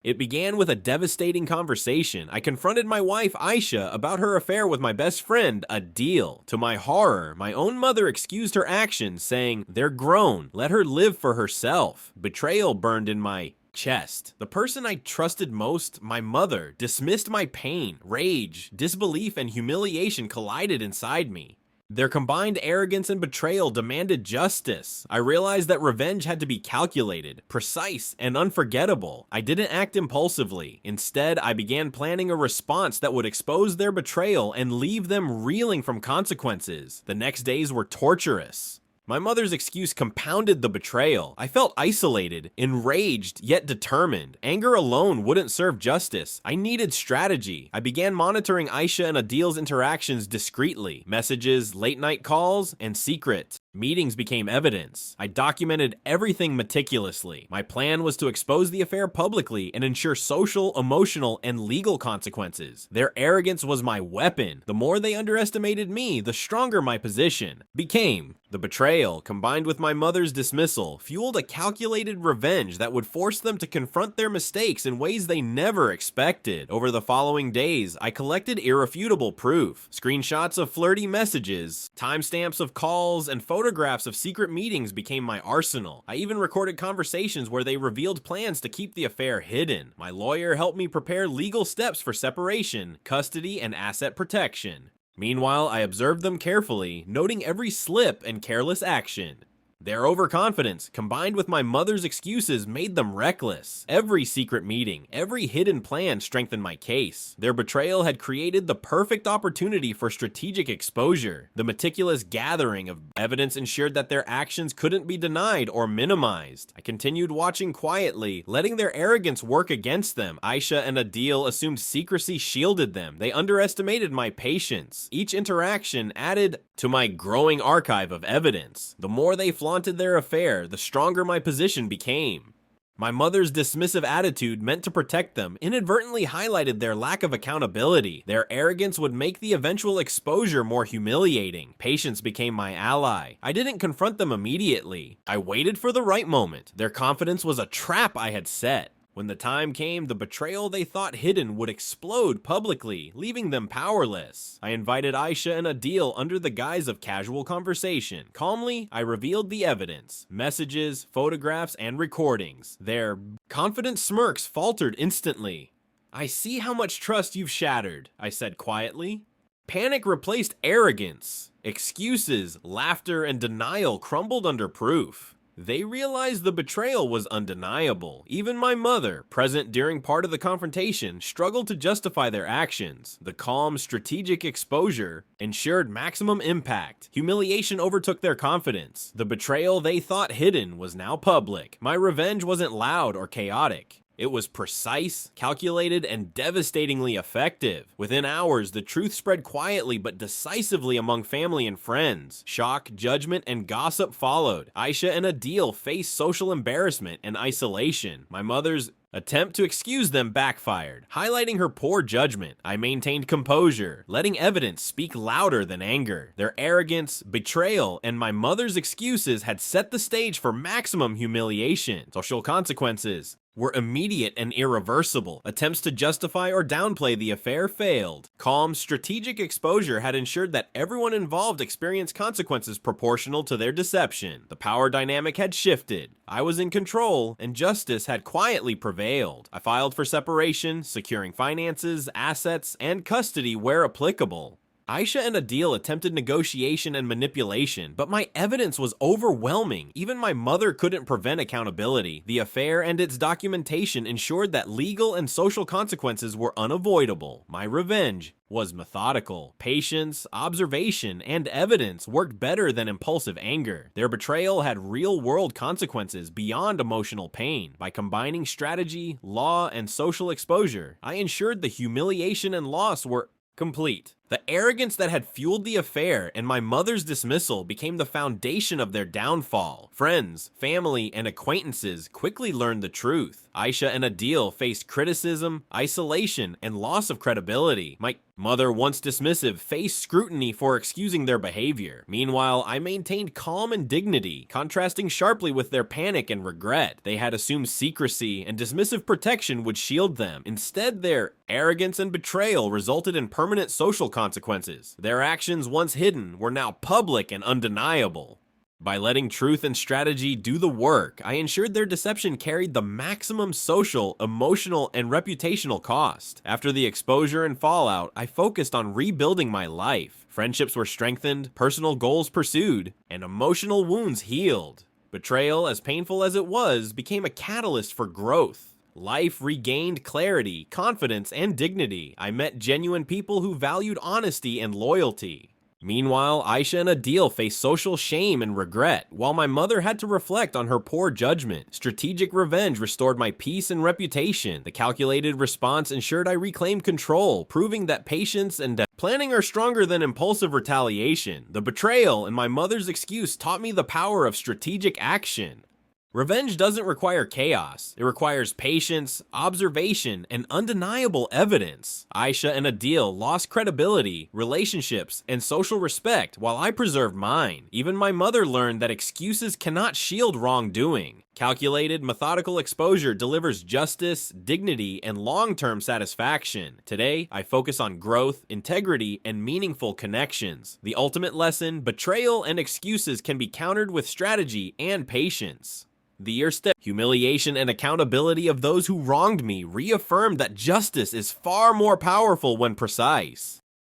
It began with a devastating conversation. I confronted my wife, Ayesha, about her affair with my best friend, Adil. To my horror, my own mother excused her actions, saying, "They're grown, let her live for herself." Betrayal burned in my chest. The person I trusted most, my mother, dismissed my pain. Rage, disbelief, and humiliation collided inside me. Their combined arrogance and betrayal demanded justice. I realized that revenge had to be calculated, precise, and unforgettable. I didn't act impulsively. Instead, I began planning a response that would expose their betrayal and leave them reeling from consequences. The next days were torturous. My mother's excuse compounded the betrayal. I felt isolated, enraged, yet determined. Anger alone wouldn't serve justice. I needed strategy. I began monitoring Ayesha and Adil's interactions discreetly. Messages, late-night calls, and secret meetings became evidence. I documented everything meticulously. My plan was to expose the affair publicly and ensure social, emotional, and legal consequences. Their arrogance was my weapon. The more they underestimated me, the stronger my position became. The betrayal, combined with my mother's dismissal, fueled a calculated revenge that would force them to confront their mistakes in ways they never expected. Over the following days, I collected irrefutable proof. Screenshots of flirty messages, timestamps of calls, and photographs of secret meetings became my arsenal. I even recorded conversations where they revealed plans to keep the affair hidden. My lawyer helped me prepare legal steps for separation, custody, and asset protection. Meanwhile, I observed them carefully, noting every slip and careless action. Their overconfidence, combined with my mother's excuses, made them reckless. Every secret meeting, every hidden plan strengthened my case. Their betrayal had created the perfect opportunity for strategic exposure. The meticulous gathering of evidence ensured that their actions couldn't be denied or minimized. I continued watching quietly, letting their arrogance work against them. Ayesha and Adil assumed secrecy shielded them. They underestimated my patience. Each interaction added to my growing archive of evidence. The more they flaunted their affair, the stronger my position became. My mother's dismissive attitude, meant to protect them, inadvertently highlighted their lack of accountability. Their arrogance would make the eventual exposure more humiliating. Patience became my ally. I didn't confront them immediately. I waited for the right moment. Their confidence was a trap I had set. When the time came, the betrayal they thought hidden would explode publicly, leaving them powerless. I invited Ayesha and Adil under the guise of casual conversation. Calmly, I revealed the evidence, messages, photographs, and recordings. Their confident smirks faltered instantly. "I see how much trust you've shattered," I said quietly. Panic replaced arrogance. Excuses, laughter, and denial crumbled under proof. They realized the betrayal was undeniable. Even my mother, present during part of the confrontation, struggled to justify their actions. The calm, strategic exposure ensured maximum impact. Humiliation overtook their confidence. The betrayal they thought hidden was now public. My revenge wasn't loud or chaotic. It was precise, calculated, and devastatingly effective. Within hours, the truth spread quietly but decisively among family and friends. Shock, judgment, and gossip followed. Ayesha and Adil faced social embarrassment and isolation. My mother's attempt to excuse them backfired, highlighting her poor judgment. I maintained composure, letting evidence speak louder than anger. Their arrogance, betrayal, and my mother's excuses had set the stage for maximum humiliation. Social consequences were immediate and irreversible. Attempts to justify or downplay the affair failed. Calm, strategic exposure had ensured that everyone involved experienced consequences proportional to their deception. The power dynamic had shifted. I was in control, and justice had quietly prevailed. I filed for separation, securing finances, assets, and custody where applicable. Ayesha and Adil attempted negotiation and manipulation, but my evidence was overwhelming. Even my mother couldn't prevent accountability. The affair and its documentation ensured that legal and social consequences were unavoidable. My revenge was methodical. Patience, observation, and evidence worked better than impulsive anger. Their betrayal had real-world consequences beyond emotional pain. By combining strategy, law, and social exposure, I ensured the humiliation and loss were complete. The arrogance that had fueled the affair and my mother's dismissal became the foundation of their downfall. Friends, family, and acquaintances quickly learned the truth. Ayesha and Adil faced criticism, isolation, and loss of credibility. My mother, once dismissive, faced scrutiny for excusing their behavior. Meanwhile, I maintained calm and dignity, contrasting sharply with their panic and regret. They had assumed secrecy and dismissive protection would shield them. Instead, their arrogance and betrayal resulted in permanent social consequences. Their actions, once hidden, were now public and undeniable. By letting truth and strategy do the work, I ensured their deception carried the maximum social, emotional, and reputational cost. After the exposure and fallout, I focused on rebuilding my life. Friendships were strengthened, personal goals pursued, and emotional wounds healed. Betrayal, as painful as it was, became a catalyst for growth. Life regained clarity, confidence, and dignity. I met genuine people who valued honesty and loyalty. Meanwhile, Ayesha and Adil faced social shame and regret, while my mother had to reflect on her poor judgment. Strategic revenge restored my peace and reputation. The calculated response ensured I reclaimed control, proving that patience and planning are stronger than impulsive retaliation. The betrayal and my mother's excuse taught me the power of strategic action. Revenge doesn't require chaos. It requires patience, observation, and undeniable evidence. Ayesha and Adil lost credibility, relationships, and social respect while I preserved mine. Even my mother learned that excuses cannot shield wrongdoing. Calculated, methodical exposure delivers justice, dignity, and long-term satisfaction. Today, I focus on growth, integrity, and meaningful connections. The ultimate lesson: betrayal and excuses can be countered with strategy and patience. The year-step humiliation and accountability of those who wronged me reaffirmed that justice is far more powerful when precise.